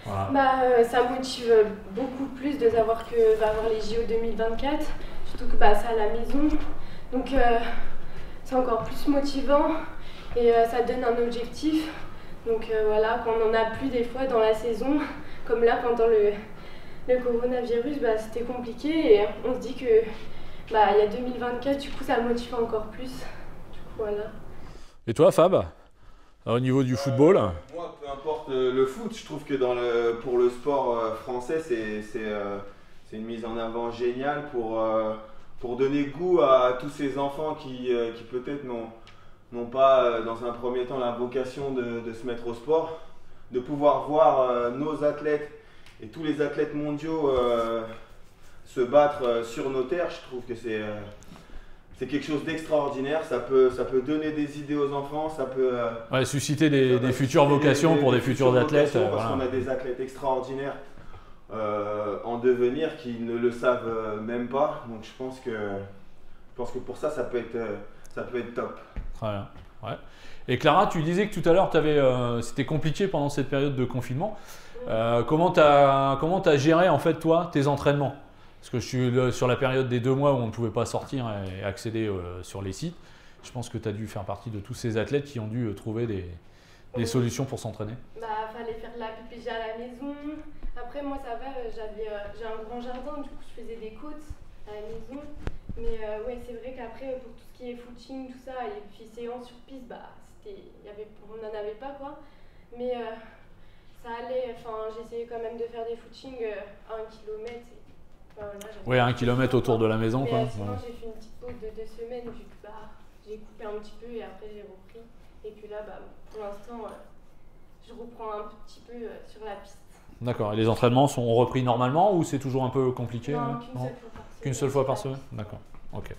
[SPEAKER 1] Voilà.
[SPEAKER 2] Ça motive beaucoup plus de savoir que va avoir les JO 2024, surtout que c'est à la maison. Donc c'est encore plus motivant et ça donne un objectif. Donc voilà, quand on n'en a plus des fois dans la saison, comme là pendant le coronavirus, c'était compliqué et on se dit que il y a 2024, du coup ça motive encore plus. Du coup, voilà. Et
[SPEAKER 1] toi Fab? Au niveau du football?
[SPEAKER 3] Moi, peu importe le foot, je trouve que pour le sport français, c'est une mise en avant géniale pour donner goût à tous ces enfants qui peut-être n'ont pas dans un premier temps la vocation de se mettre au sport, de pouvoir voir nos athlètes et tous les athlètes mondiaux se battre sur nos terres. Je trouve que c'est quelque chose d'extraordinaire, ça peut donner des idées aux enfants, ça peut
[SPEAKER 1] susciter des futures vocations pour des futurs athlètes.
[SPEAKER 3] Parce qu'on a des athlètes extraordinaires en devenir qui ne le savent même pas. Donc je pense que pour ça, ça peut être top.
[SPEAKER 1] Très bien. Ouais. Et Clara, tu disais que tout à l'heure, c'était compliqué pendant cette période de confinement. Comment tu as géré en fait toi tes entraînements? Parce que je suis sur la période des 2 mois où on ne pouvait pas sortir et accéder sur les sites. Je pense que tu as dû faire partie de tous ces athlètes qui ont dû trouver des solutions pour s'entraîner.
[SPEAKER 2] Fallait faire de la PPG à la maison. Après, moi, ça va, j'ai un grand jardin, du coup, je faisais des côtes à la maison. Mais ouais, c'est vrai qu'après, pour tout ce qui est footing, tout ça, et puis séance sur piste, on n'en avait pas, quoi. Mais ça allait, j'essayais quand même de faire des footings à 1 kilomètre.
[SPEAKER 1] Oui, 1 kilomètre autour de la maison.
[SPEAKER 2] Mais sinon, j'ai fait une petite pause de 2 semaines, vu que j'ai coupé un petit peu et après j'ai repris. Et puis là, pour l'instant, je reprends un petit peu sur la piste.
[SPEAKER 1] D'accord. Et les entraînements sont repris normalement ou c'est toujours un peu compliqué?
[SPEAKER 2] Non,
[SPEAKER 1] qu'une seule fois par semaine. D'accord. Ok.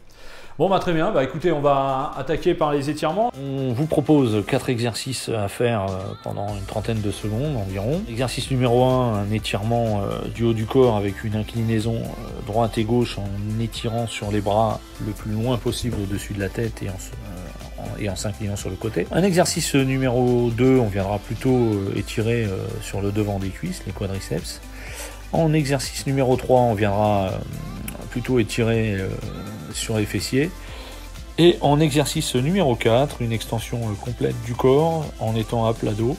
[SPEAKER 1] Bon, très bien. Écoutez, on va attaquer par les étirements. On vous propose 4 exercices à faire pendant une trentaine de secondes environ. Exercice numéro 1, un étirement du haut du corps avec une inclinaison droite et gauche en étirant sur les bras le plus loin possible au-dessus de la tête et en s'inclinant sur le côté. Un exercice numéro 2, on viendra plutôt étirer sur le devant des cuisses, les quadriceps. En exercice numéro 3, on viendra plutôt étirer sur les fessiers. Et en exercice numéro 4, une extension complète du corps en étant à plat dos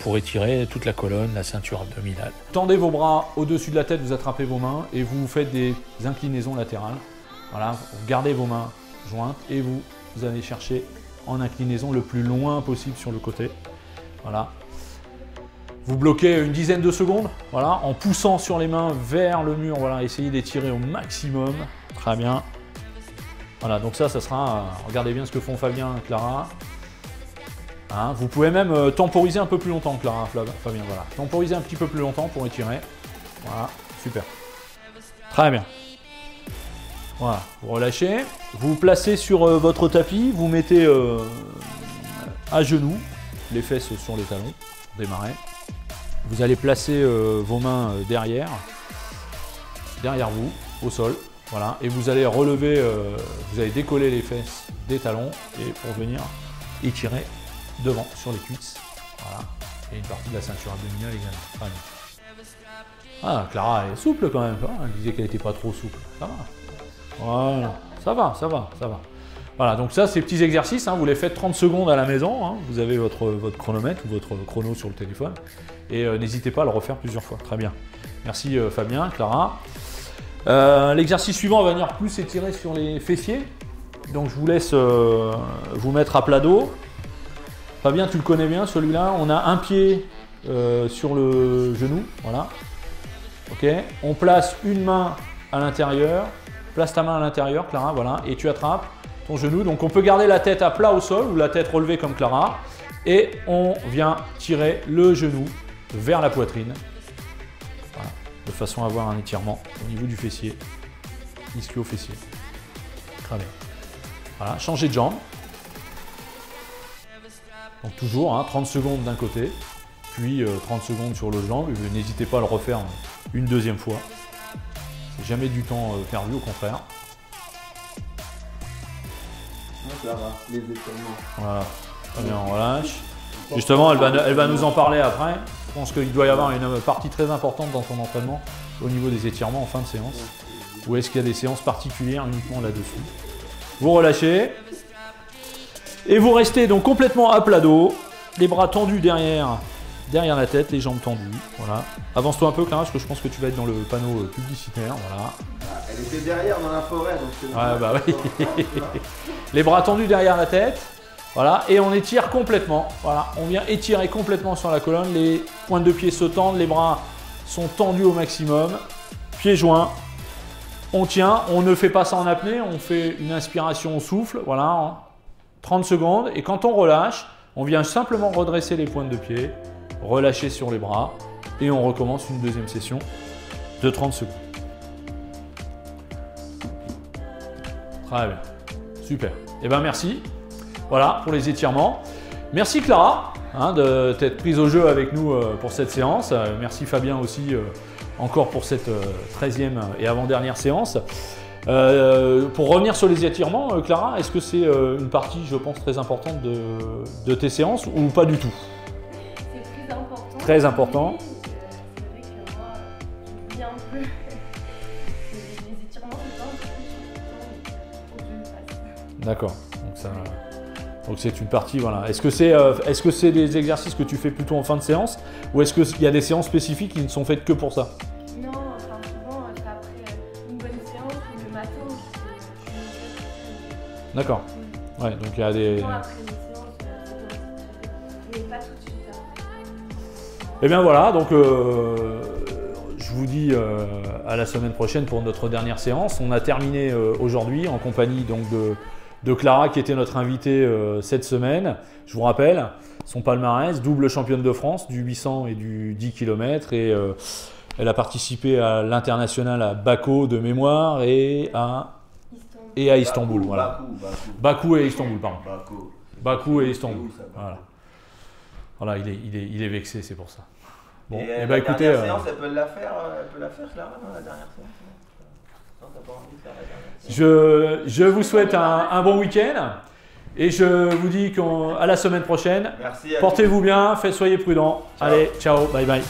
[SPEAKER 1] pour étirer toute la colonne, la ceinture abdominale. Tendez vos bras au-dessus de la tête, vous attrapez vos mains et vous faites des inclinaisons latérales. Voilà, vous gardez vos mains jointes et vous allez chercher en inclinaison le plus loin possible sur le côté. Voilà. Vous bloquez une dizaine de secondes, voilà, en poussant sur les mains vers le mur, voilà, essayez d'étirer au maximum. Très bien. Voilà, donc ça sera, regardez bien ce que font Fabien et Clara. Hein, vous pouvez même temporiser un peu plus longtemps, Clara, Fabien, voilà. Temporiser un petit peu plus longtemps pour étirer. Voilà, super. Très bien. Voilà, vous relâchez. Vous vous placez sur votre tapis, vous mettez à genoux, les fesses sur les talons, pour démarrer. Vous allez placer vos mains derrière vous, au sol, voilà, et vous allez relever, vous allez décoller les fesses des talons et pour venir étirer devant sur les cuisses, voilà, et une partie de la ceinture abdominale également. Très bien. Ah, Clara est souple quand même, elle disait qu'elle n'était pas trop souple, ça va. Voilà, ça va. Voilà, donc ça, ces petits exercices, hein, vous les faites 30 secondes à la maison, hein, vous avez votre chronomètre ou votre chrono sur le téléphone, et n'hésitez pas à le refaire plusieurs fois. Très bien. Merci Fabien, Clara. L'exercice suivant va venir plus étirer sur les fessiers, donc je vous laisse vous mettre à plat dos. Fabien, tu le connais bien celui-là, on a un pied sur le genou, voilà. Ok, on place une main à l'intérieur, place ta main à l'intérieur, Clara, voilà, et tu attrapes ton genou. Donc on peut garder la tête à plat au sol ou la tête relevée comme Clara. Et on vient tirer le genou vers la poitrine. de façon à avoir un étirement au niveau du fessier, ischio-fessier. Très bien. Voilà, changez de jambe. Donc toujours 30 secondes d'un côté, puis 30 secondes sur l'autre jambe. N'hésitez pas à le refaire une deuxième fois. C'est jamais du temps perdu, au contraire.
[SPEAKER 3] Ça va, les étirements.
[SPEAKER 1] Voilà, très bien, on relâche. Justement, elle va nous en parler après. Je pense qu'il doit y avoir une partie très importante dans ton entraînement au niveau des étirements en fin de séance. Ou est-ce qu'il y a des séances particulières uniquement là-dessus? Vous relâchez. Et vous restez donc complètement à plat dos, les bras tendus derrière la tête, les jambes tendues. Voilà. Avance-toi un peu, Clara, parce que je pense que tu vas être dans le panneau publicitaire. Voilà.
[SPEAKER 3] Elle était derrière dans la forêt, donc c'est
[SPEAKER 1] ouais, bah oui. Les bras tendus derrière la tête. Voilà. Et on étire complètement. Voilà. On vient étirer complètement sur la colonne. Les pointes de pied se tendent, les bras sont tendus au maximum. Pieds joints. On tient, on ne fait pas ça en apnée, on fait une inspiration au souffle. Voilà. 30 secondes, et quand on relâche, on vient simplement redresser les pointes de pied, relâcher sur les bras, et on recommence une deuxième session de 30 secondes. Très bien, super. Et bien merci, voilà pour les étirements. Merci Clara de t'être prise au jeu avec nous pour cette séance. Merci Fabien aussi encore pour cette 13e et avant-dernière séance. Pour revenir sur les étirements, Clara, est-ce que c'est une partie, je pense, très importante de tes séances ou pas du tout?
[SPEAKER 2] C'est très important.
[SPEAKER 1] Très important.
[SPEAKER 2] C'est vrai que moi, j'oublie un peu. Les étirements, c'est pas un peu faut que je le fasse.
[SPEAKER 1] D'accord. Donc c'est une partie, voilà. Est-ce que c'est des exercices que tu fais plutôt en fin de séance ou est-ce qu'il y a des séances spécifiques qui ne sont faites que pour ça?
[SPEAKER 2] Non, enfin souvent, c'est après une bonne séance ou le matin, je fais
[SPEAKER 1] D'accord. Ouais, donc il y a des...
[SPEAKER 2] souvent après les séances, mais pas tout de suite après.
[SPEAKER 1] Eh bien voilà, donc je vous dis à la semaine prochaine pour notre dernière séance. On a terminé aujourd'hui en compagnie donc de Clara qui était notre invitée cette semaine. Je vous rappelle son palmarès, double championne de France du 800 et du 10 km et elle a participé à l'international à Bakou de mémoire et à Istanbul.
[SPEAKER 3] Bakou,
[SPEAKER 1] voilà.
[SPEAKER 3] Bakou.
[SPEAKER 1] Bakou et Istanbul, pardon. Bakou et Istanbul.
[SPEAKER 3] Où, ça,
[SPEAKER 1] voilà. Voilà, il est vexé, c'est pour ça. Bon,
[SPEAKER 3] et
[SPEAKER 1] bah, écoutez,
[SPEAKER 3] dernière séance, elle peut la faire, Clara, dans la dernière séance. Non, t'as pas envie de faire la dernière séance.
[SPEAKER 1] je vous souhaite un bon week-end et je vous dis à la semaine prochaine.
[SPEAKER 3] Merci.
[SPEAKER 1] Portez-vous bien, soyez prudents.
[SPEAKER 3] Ciao.
[SPEAKER 1] Allez, ciao, bye bye.